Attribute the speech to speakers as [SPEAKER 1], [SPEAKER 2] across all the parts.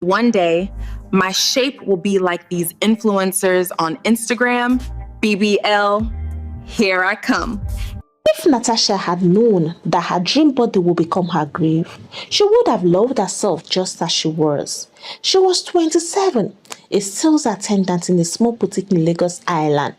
[SPEAKER 1] One day, my shape will be like these influencers on Instagram. BBL, here I come.
[SPEAKER 2] If Natasha had known that her dream body would become her grave, she would have loved herself just as she was. She was 27, a sales attendant in a small boutique in Lagos Island.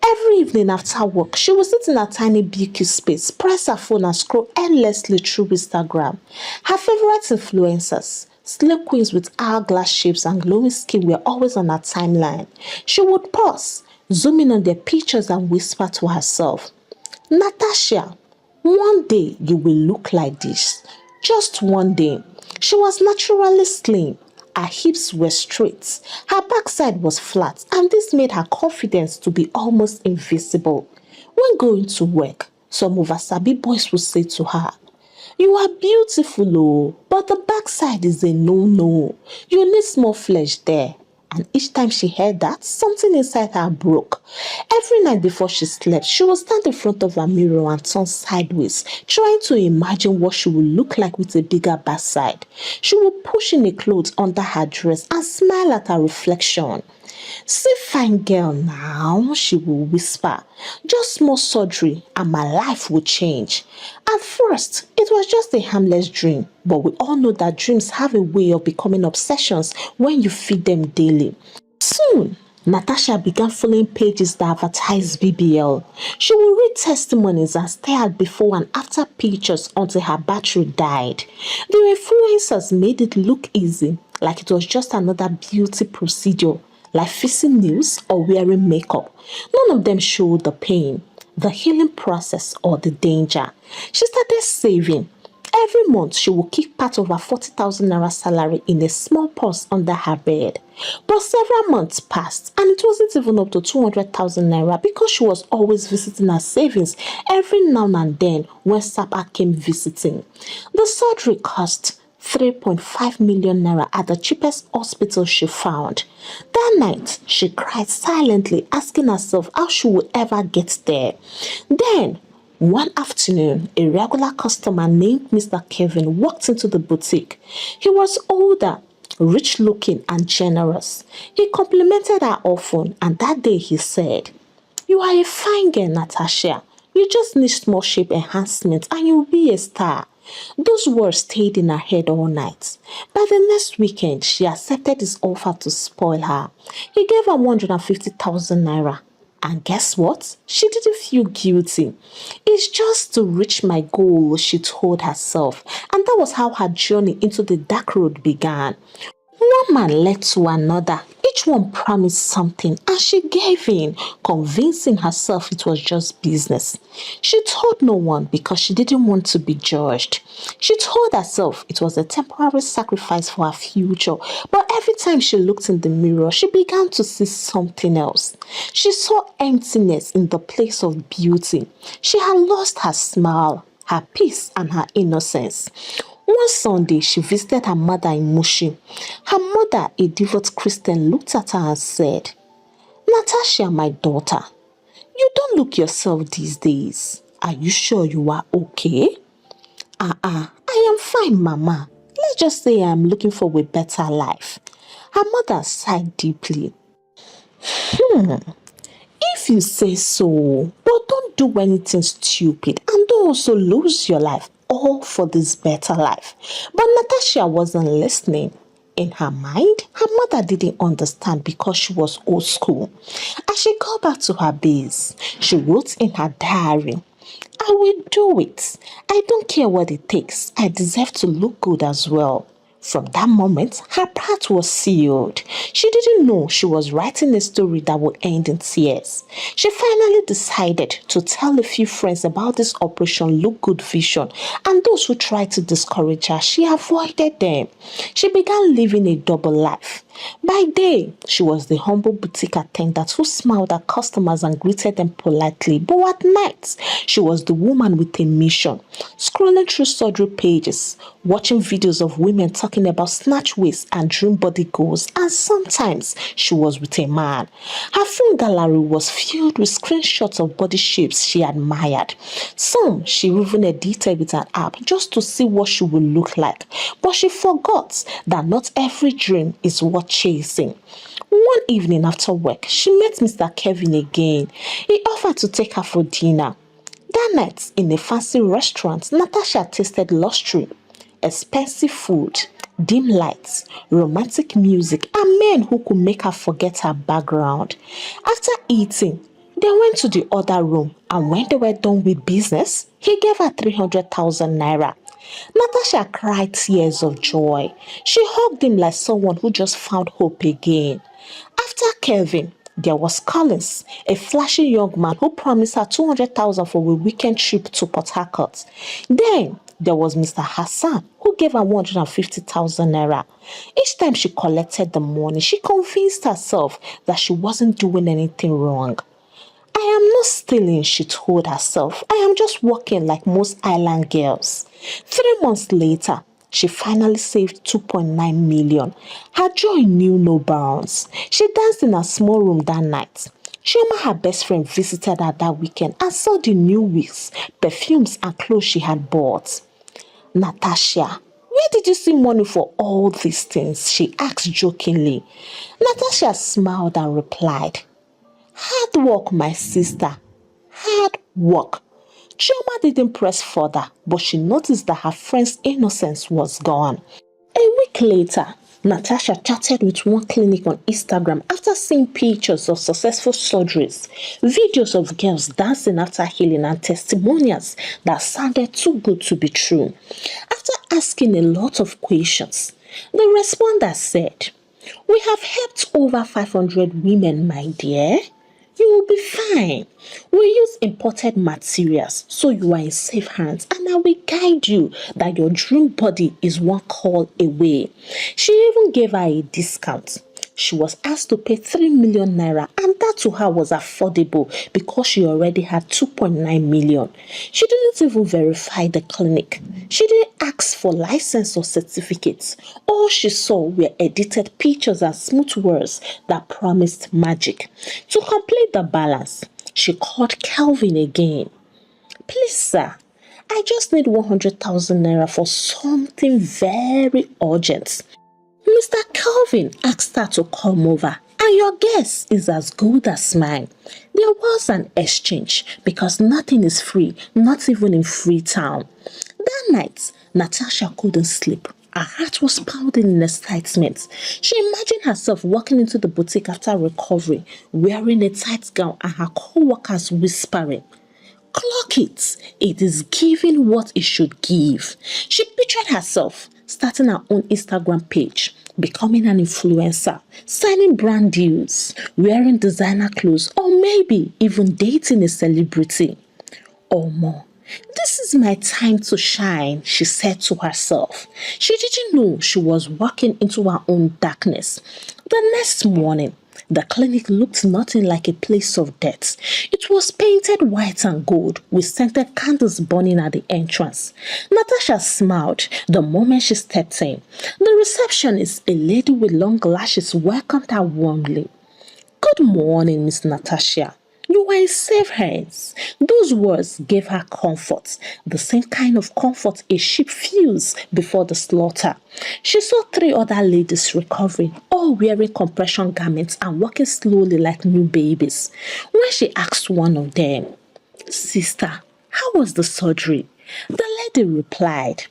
[SPEAKER 2] Every evening after work, she would sit in a tiny BQ space, press her phone and scroll endlessly through Instagram. Her favorite influencers, slay queens with hourglass shapes and glowing skin, were always on her timeline. She would pause, zoom in on their pictures and whisper to herself, Natasha, one day you will look like this. Just one day. She was naturally slim. Her hips were straight. Her backside was flat, and this made her confidence to be almost invisible. When going to work, some oversabi boys would say to her, you are beautiful, oh, but the backside is a no-no. You need small flesh there. And each time she heard that, something inside her broke. Every night before she slept, she would stand in front of her mirror and turn sideways, trying to imagine what she would look like with a bigger backside. She would push in a clothes under her dress and smile at her reflection. See fine girl now, she will whisper. Just small surgery and my life will change. At first, it was just a harmless dream, but we all know that dreams have a way of becoming obsessions when you feed them daily. Soon, Natasha began following pages that advertised BBL. She would read testimonies and stare at before and after pictures until her battery died. The influencers made it look easy, like it was just another beauty procedure, like fixing nails or wearing makeup. None of them showed the pain, the healing process, or the danger. She started saving. Every month, she would keep part of her 40,000 naira salary in a small purse under her bed. But several months passed, and it wasn't even up to 200,000 naira because she was always visiting her savings every now and then when Sapa came visiting. The surgery cost 3.5 million naira at the cheapest hospital she found. That night, she cried silently, asking herself how she would ever get there. Then, one afternoon, a regular customer named Mr. Kevin walked into the boutique. He was older, rich-looking, and generous. He complimented her often, and that day he said, "You are a fine girl, Natasha. You just need small shape enhancement and you'll be a star." Those words stayed in her head all night. By the next weekend, she accepted his offer to spoil her. He gave her 150,000 naira. And guess what? She didn't feel guilty. It's just to reach my goal, she told herself. And that was how her journey into the dark road began. One man led to another. Each one promised something and she gave in, convincing herself it was just business. She told no one because she didn't want to be judged. She told herself it was a temporary sacrifice for her future, but every time she looked in the mirror, she began to see something else. She saw emptiness in the place of beauty. She had lost her smile, her peace, and her innocence. One Sunday, she visited her mother in Mushi. Her mother, a devout Christian, looked at her and said, "Natasha, my daughter, you don't look yourself these days. Are you sure you are okay?" I am fine, Mama. Let's just say I am looking for a better life." Her mother sighed deeply. If you say so, but don't do anything stupid and don't also lose your life all for this better life. But Natasha wasn't listening. In her mind, her mother didn't understand because she was old school. As she got back to her base, she wrote in her diary, "I will do it. I don't care what it takes. I deserve to look good as well." From that moment, her path was sealed. She didn't know she was writing a story that would end in tears. She finally decided to tell a few friends about this Operation Look Good vision, and those who tried to discourage her, she avoided them. She began living a double life. By day, she was the humble boutique attendant who smiled at customers and greeted them politely. But at night, she was the woman with a mission, scrolling through surgery pages, watching videos of women talking about snatch waist and dream body goals, and sometimes she was with a man. Her phone gallery was filled with screenshots of body shapes she admired. Some she even edited with an app just to see what she would look like. But she forgot that not every dream is worth chasing. One evening after work, she met Mr. Kevin again. He offered to take her for dinner. That night, in a fancy restaurant, Natasha tasted luxury, expensive food, dim lights, romantic music, and men who could make her forget her background. After eating, they went to the other room, and when they were done with business, he gave her 300,000 naira. Natasha cried tears of joy. She hugged him like someone who just found hope again. After Kelvin, there was Collins, a flashy young man who promised her 200,000 for a weekend trip to Port Harcourt. Then there was Mr. Hassan, who gave her 150,000 naira. Each time she collected the money, she convinced herself that she wasn't doing anything wrong. I am not stealing, she told herself. I am just working like most island girls. 3 months later, she finally saved 2.9 million. Her joy knew no bounds. She danced in a small room that night. Chioma, her best friend, visited her that weekend and saw the new wigs, perfumes and clothes she had bought. Natasha, where did you see money for all these things? She asked jokingly. Natasha smiled and replied, hard work, my sister. Hard work. Chioma didn't press further, but she noticed that her friend's innocence was gone. A week later, Natasha chatted with one clinic on Instagram after seeing pictures of successful surgeries, videos of girls dancing after healing, and testimonials that sounded too good to be true. After asking a lot of questions, the responder said, "We have helped over 500 women, my dear. You will be fine. We use imported materials, so you are in safe hands, and I will guide you that your dream body is one call away." She even gave her a discount. She was asked to pay 3 million naira, and that to her was affordable because she already had 2.9 million. She didn't even verify the clinic. She didn't ask for license or certificates. All she saw were edited pictures and smooth words that promised magic. To complete the balance, she called Calvin again. "Please, sir, I just need 100,000 naira for something very urgent." Mr. Calvin asked her to come over, and your guess is as good as mine. There was an exchange because nothing is free, not even in Freetown. That night, Natasha couldn't sleep. Her heart was pounding in excitement. She imagined herself walking into the boutique after recovery, wearing a tight gown and her co-workers whispering, "Clock it. It is giving what it should give." She pictured herself starting her own Instagram page, becoming an influencer, signing brand deals, wearing designer clothes, or maybe even dating a celebrity. Or more. "This is my time to shine," she said to herself. She didn't know she was walking into her own darkness. The next morning, the clinic looked nothing like a place of death. It was painted white and gold with scented candles burning at the entrance. Natasha smiled the moment she stepped in. The receptionist, a lady with long lashes, welcomed her warmly. "Good morning, Miss Natasha. You are in safe hands." Those words gave her comfort, the same kind of comfort a sheep feels before the slaughter. She saw 3 other ladies recovering, all wearing compression garments and walking slowly like new babies. When she asked one of them, "Sister, how was the surgery?" the lady replied,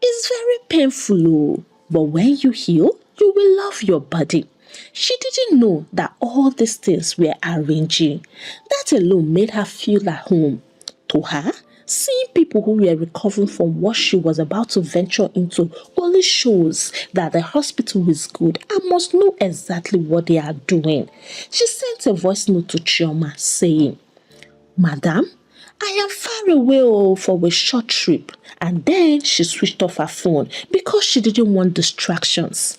[SPEAKER 2] "It's very painful, oh, but when you heal, you will love your body." She didn't know that all these things were arranging. That alone made her feel at home. To her, seeing people who were recovering from what she was about to venture into only shows that the hospital is good and must know exactly what they are doing. She sent a voice note to Chioma saying, "Madam, I am far away for a short trip." And then she switched off her phone because she didn't want distractions.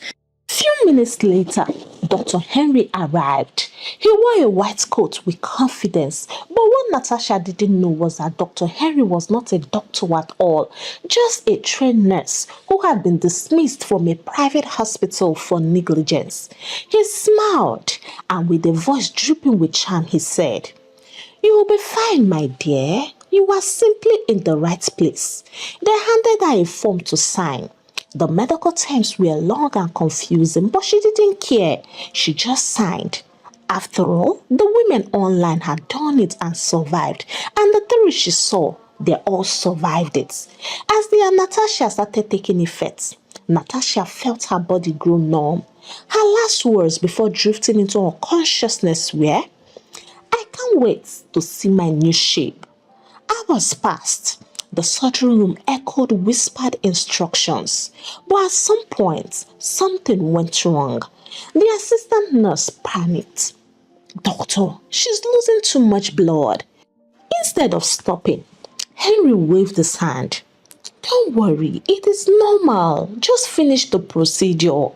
[SPEAKER 2] Few 10 minutes later, Dr. Henry arrived. He wore a white coat with confidence, but what Natasha didn't know was that Dr. Henry was not a doctor at all, just a trained nurse who had been dismissed from a private hospital for negligence. He smiled, and with a voice dripping with charm, he said, "You will be fine, my dear. You are simply in the right place." They handed her a form to sign. The medical terms were long and confusing, but she didn't care. She just signed. After all, the women online had done it and survived, and the three she saw, they all survived it. As the Natasha started taking effect, Natasha felt her body grow numb. Her last words before drifting into unconsciousness were, "I can't wait to see my new shape." Hours passed. The surgery room echoed whispered instructions. But at some point, something went wrong. The assistant nurse panicked. "Doctor, she's losing too much blood." Instead of stopping, Henry waved his hand. "Don't worry, it is normal. Just finish the procedure."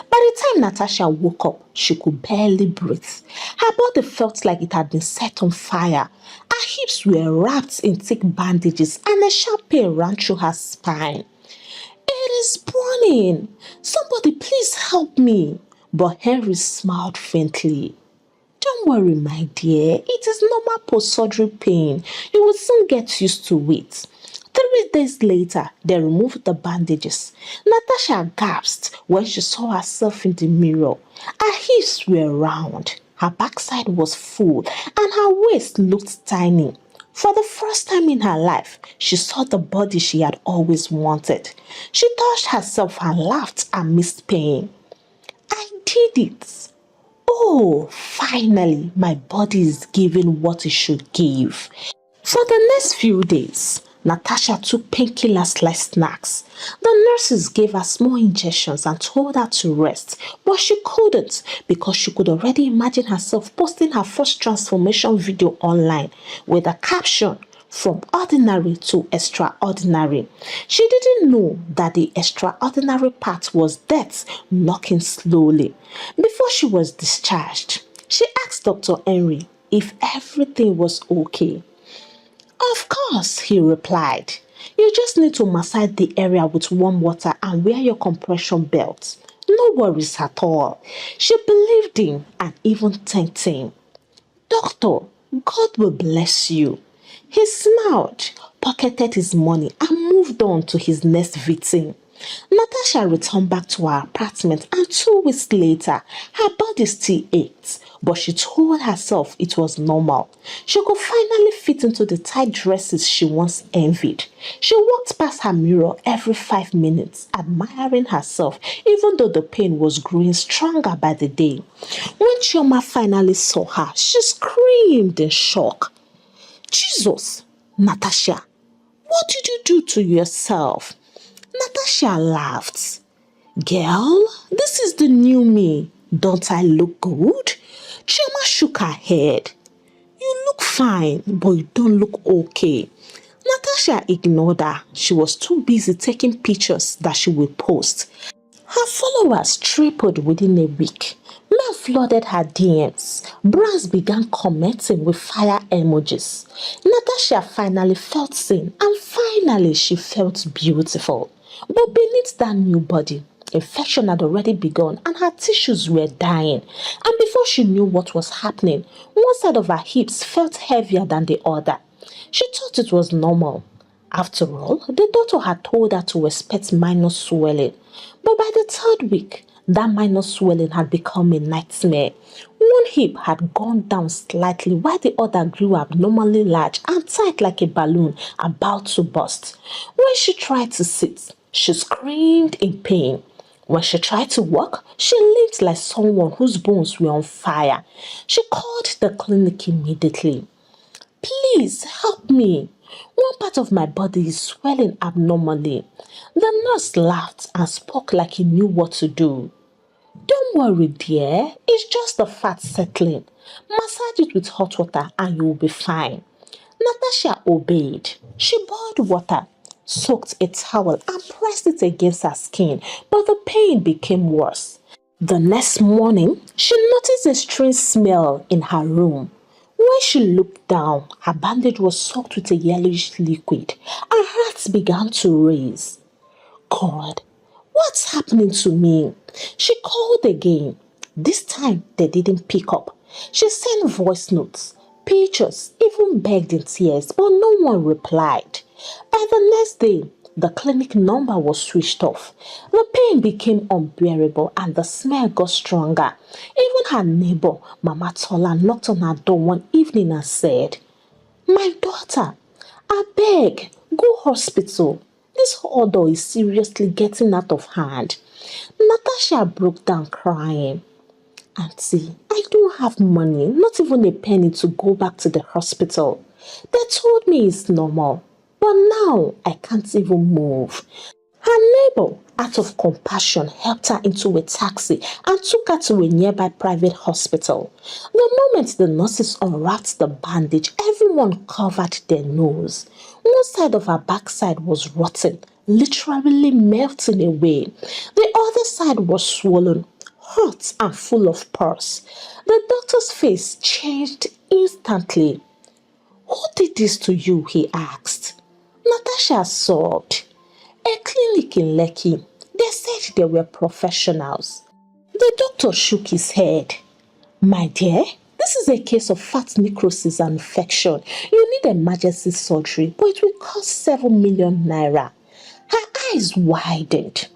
[SPEAKER 2] By the time Natasha woke up, she could barely breathe. Her body felt like it had been set on fire. Her hips were wrapped in thick bandages and a sharp pain ran through her spine. "It is burning. Somebody please help me." But Henry smiled faintly. "Don't worry, my dear. It is normal post-surgery pain. You will soon get used to it." 3 days later, they removed the bandages. Natasha gasped when she saw herself in the mirror. Her hips were round, her backside was full, and her waist looked tiny. For the first time in her life, she saw the body she had always wanted. She touched herself and laughed amidst pain. "I did it. Oh, finally, my body is giving what it should give." For the next few days, Natasha took painkillers like snacks. The nurses gave her small injections and told her to rest, but she couldn't because she could already imagine herself posting her first transformation video online with a caption, "From ordinary to extraordinary." She didn't know that the extraordinary part was death knocking slowly. Before she was discharged, she asked Dr. Henry if everything was okay. "Of course," he replied. "You just need to massage the area with warm water and wear your compression belt. No worries at all." She believed him and even thanked him. "Doctor, God will bless you." He smiled, pocketed his money, and moved on to his next victim. Natasha returned back to her apartment, and 2 weeks later, her body still ached, but she told herself it was normal. She could finally fit into the tight dresses she once envied. She walked past her mirror every 5 minutes, admiring herself, even though the pain was growing stronger by the day. When Chioma finally saw her, she screamed in shock. "Jesus, Natasha, what did you do to yourself?" Natasha laughed. "Girl, this is the new me. Don't I look good?" Chioma shook her head. "You look fine, but you don't look okay." Natasha ignored her. She was too busy taking pictures that she would post. Her followers tripled within a week. Men flooded her DMs. Brands began commenting with fire emojis. Natasha finally felt seen, and finally she felt beautiful. But beneath that new body, infection had already begun and her tissues were dying. And before she knew what was happening, one side of her hips felt heavier than the other. She thought it was normal. After all, the doctor had told her to expect minor swelling. But by the 3rd week, that minor swelling had become a nightmare. One hip had gone down slightly while the other grew abnormally large and tight like a balloon about to burst. When she tried to sit, she screamed in pain. When she tried to walk, she limped like someone whose bones were on fire. She called the clinic immediately. "Please help me. One part of my body is swelling abnormally." The nurse laughed and spoke like he knew what to do. "Don't worry, dear. It's just the fat settling. Massage it with hot water and you will be fine." Natasha obeyed. She boiled water, soaked a towel, and pressed it against her skin, but the pain became worse. The next morning, she noticed a strange smell in her room. When she looked down, her bandage was soaked with a yellowish liquid. Her heart began to race. God, what's happening to me? She called again. This time, they didn't pick up. She sent voice notes, pictures, even begged in tears, but no one replied. By the next day, the clinic number was switched off. The pain became unbearable and the smell got stronger. Even her neighbor, Mama Tola, knocked on her door one evening and said, "My daughter, I beg, go hospital. This odor is seriously getting out of hand." Natasha broke down crying. "Auntie, I don't have money, not even a penny to go back to the hospital. They told me it's normal, but now I can't even move." Her neighbor, out of compassion, helped her into a taxi and took her to a nearby private hospital. The moment the nurses unwrapped the bandage, everyone covered their nose. One side of her backside was rotten, literally melting away. The other side was swollen, hot and full of pus. The doctor's face changed instantly. "Who did this to you?" he asked. Natasha sobbed. "A clinic in Lekki. They said they were professionals." The doctor shook his head. "My dear, this is a case of fat necrosis and infection. You need emergency surgery, but it will cost 7 million naira." Her eyes widened.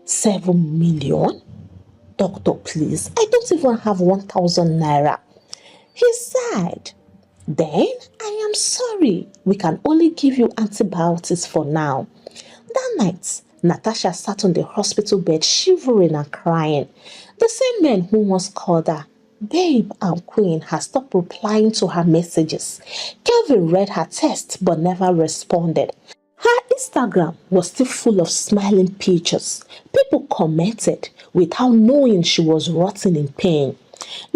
[SPEAKER 2] 7 million? "Doctor, please, I don't even have 1,000 naira." He sighed. "Then I am sorry. We can only give you antibiotics for now." That night, Natasha sat on the hospital bed shivering and crying. The same man who once called her babe and queen had stopped replying to her messages. Kelvin read her text but never responded. Her Instagram was still full of smiling pictures. People commented without knowing she was rotting in pain.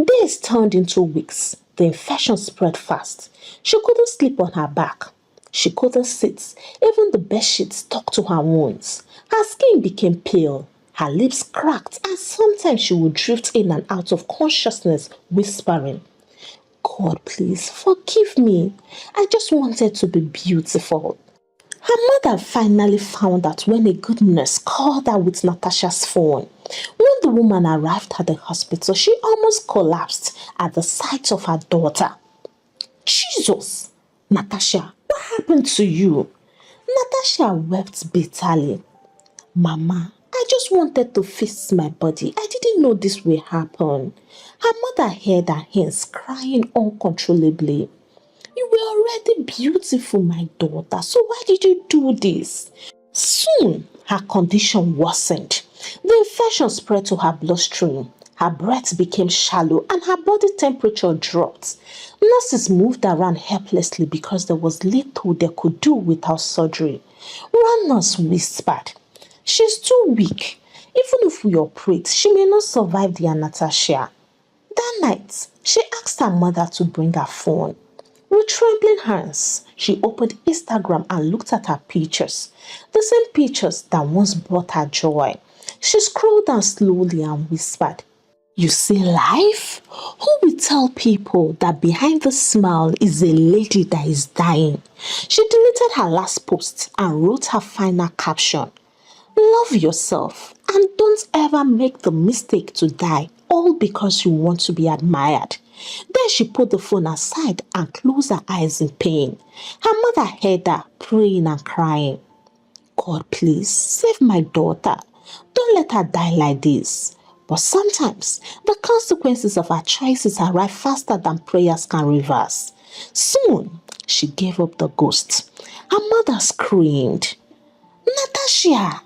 [SPEAKER 2] Days turned into weeks. The infection spread fast. She couldn't sleep on her back. She couldn't sit. Even the bedsheet stuck to her wounds. Her skin became pale. Her lips cracked, and sometimes she would drift in and out of consciousness, whispering, "God, please forgive me. I just wanted to be beautiful." Her mother finally found out when a good nurse called her with Natasha's phone. When the woman arrived at the hospital, she almost collapsed at the sight of her daughter. "Jesus! Natasha, what happened to you?" Natasha wept bitterly. "Mama, I just wanted to fix my body. I didn't know this would happen." Her mother heard her hands crying uncontrollably. "You were already beautiful, my daughter, so why did you do this?" Soon, her condition worsened. The infection spread to her bloodstream. Her breath became shallow and her body temperature dropped. Nurses moved around helplessly because there was little they could do without surgery. One nurse whispered, "She's too weak. Even if we operate, she may not survive the anesthesia." That night, she asked her mother to bring her phone. With trembling hands, she opened Instagram and looked at her pictures, the same pictures that once brought her joy. She scrolled down slowly and whispered, "You see life? Who will tell people that behind the smile is a lady that is dying?" She deleted her last post and wrote her final caption, "Love yourself and don't ever make the mistake to die all because you want to be admired." Then she put the phone aside and closed her eyes in pain. Her mother heard her praying and crying, "God, please save my daughter. Don't let her die like this." But sometimes the consequences of our choices arrive faster than prayers can reverse. Soon, she gave up the ghost. Her mother screamed, "Natasha!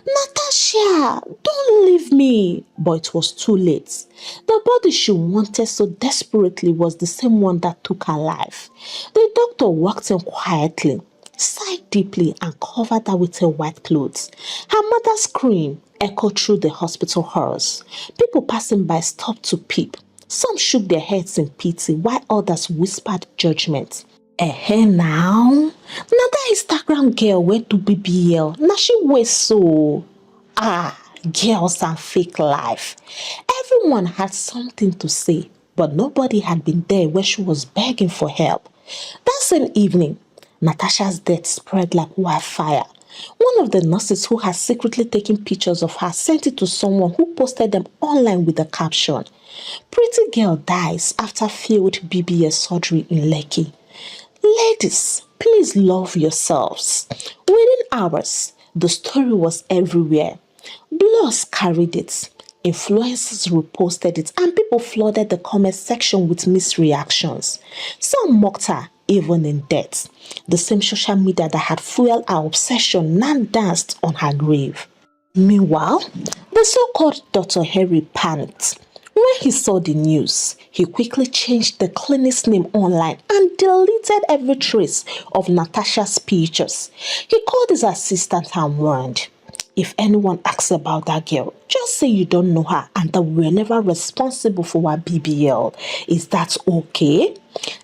[SPEAKER 2] Natasha, don't leave me." But it was too late. The body she wanted so desperately was the same one that took her life. The doctor walked in quietly, sighed deeply, and covered her with her white clothes. Her mother's scream echoed through the hospital halls. People passing by stopped to peep. Some shook their heads in pity, while others whispered judgment. Now. Now that Instagram girl went to BBL. Now she was so. girls and fake life. Everyone had something to say, but nobody had been there where she was begging for help. That same evening, Natasha's death spread like wildfire. One of the nurses who had secretly taken pictures of her sent it to someone who posted them online with the caption, "Pretty girl dies after failed BBS surgery in Lekki. Ladies, please love yourselves." Within hours, the story was everywhere. Blogs carried it, influencers reposted it, and people flooded the comment section with mixed reactions. Some mocked her even in death. The same social media that had fueled her obsession now danced on her grave. Meanwhile, the so-called Dr. Harry panicked. When he saw the news, he quickly changed the clinic's name online and deleted every trace of Natasha's pictures. He called his assistant and warned, "If anyone asks about that girl, just say you don't know her and that we're never responsible for her BBL. Is that okay?"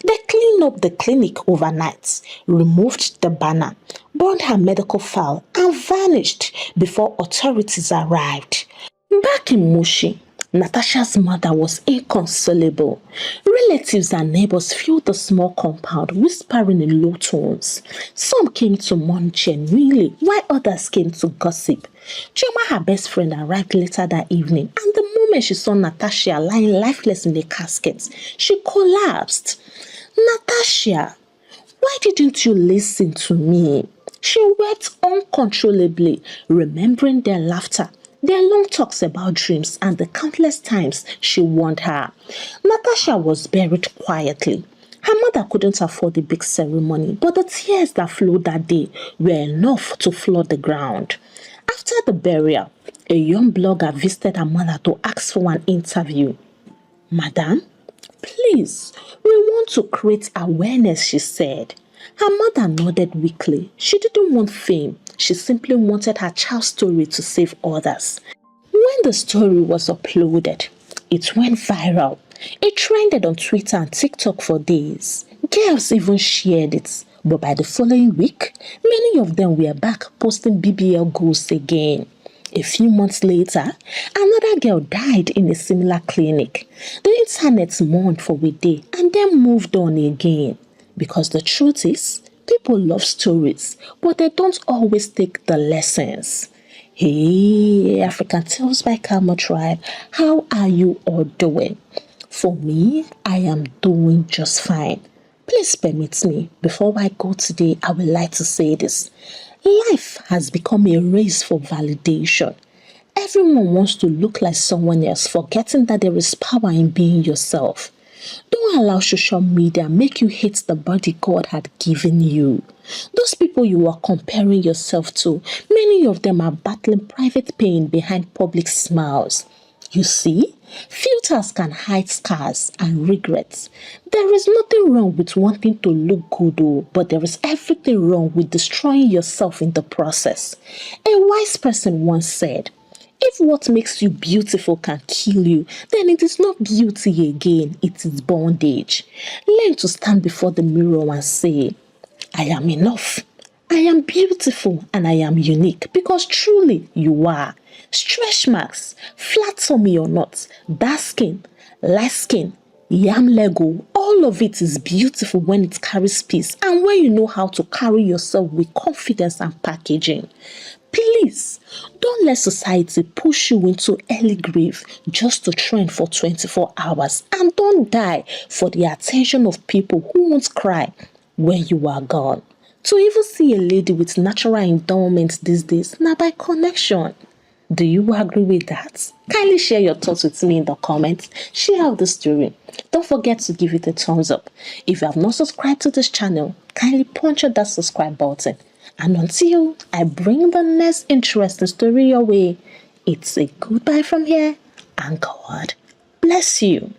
[SPEAKER 2] They cleaned up the clinic overnight, removed the banner, burned her medical file, and vanished before authorities arrived. Back in Mushi, Natasha's mother was inconsolable. Relatives and neighbors filled the small compound, whispering in low tones. Some came to mourn genuinely, while others came to gossip. Chioma, her best friend, arrived later that evening, and the moment she saw Natasha lying lifeless in the casket, she collapsed. "Natasha, why didn't you listen to me?" She wept uncontrollably, remembering their laughter, their long talks about dreams, and the countless times she warned her. Natasha was buried quietly. Her mother couldn't afford a big ceremony, but the tears that flowed that day were enough to flood the ground. After the burial, a young blogger visited her mother to ask for an interview. "Madam, please, we want to create awareness," she said. Her mother nodded weakly. She didn't want fame. She simply wanted her child's story to save others. When the story was uploaded, it went viral. It trended on Twitter and TikTok for days. Girls even shared it. But by the following week, many of them were back posting BBL goals again. A few months later, another girl died in a similar clinic. The internet mourned for a day and then moved on again. Because the truth is, people love stories, but they don't always take the lessons. Hey, African Tales by Karma Tribe, how are you all doing? For me, I am doing just fine. Please permit me, before I go today, I would like to say this. Life has become a race for validation. Everyone wants to look like someone else, forgetting that there is power in being yourself. Don't allow social media make you hate the body God had given you. Those people you are comparing yourself to, many of them are battling private pain behind public smiles. You see, filters can hide scars and regrets. There is nothing wrong with wanting to look good, but there is everything wrong with destroying yourself in the process. A wise person once said, "If what makes you beautiful can kill you, then it is not beauty again, it is bondage." Learn to stand before the mirror and say, "I am enough. I am beautiful and I am unique," because truly you are. Stretch marks, flat tummy or not, dark skin, light skin, yam lego, all of it is beautiful when it carries peace and when you know how to carry yourself with confidence and packaging. Please, don't let society push you into early grave just to trend for 24 hours, and don't die for the attention of people who won't cry when you are gone. To even see a lady with natural endowments these days, now by connection. Do you agree with that? Kindly share your thoughts with me in the comments. Share out the story. Don't forget to give it a thumbs up. If you have not subscribed to this channel, kindly punch on that subscribe button. And until I bring the next interesting story your way, it's a goodbye from here, and God bless you.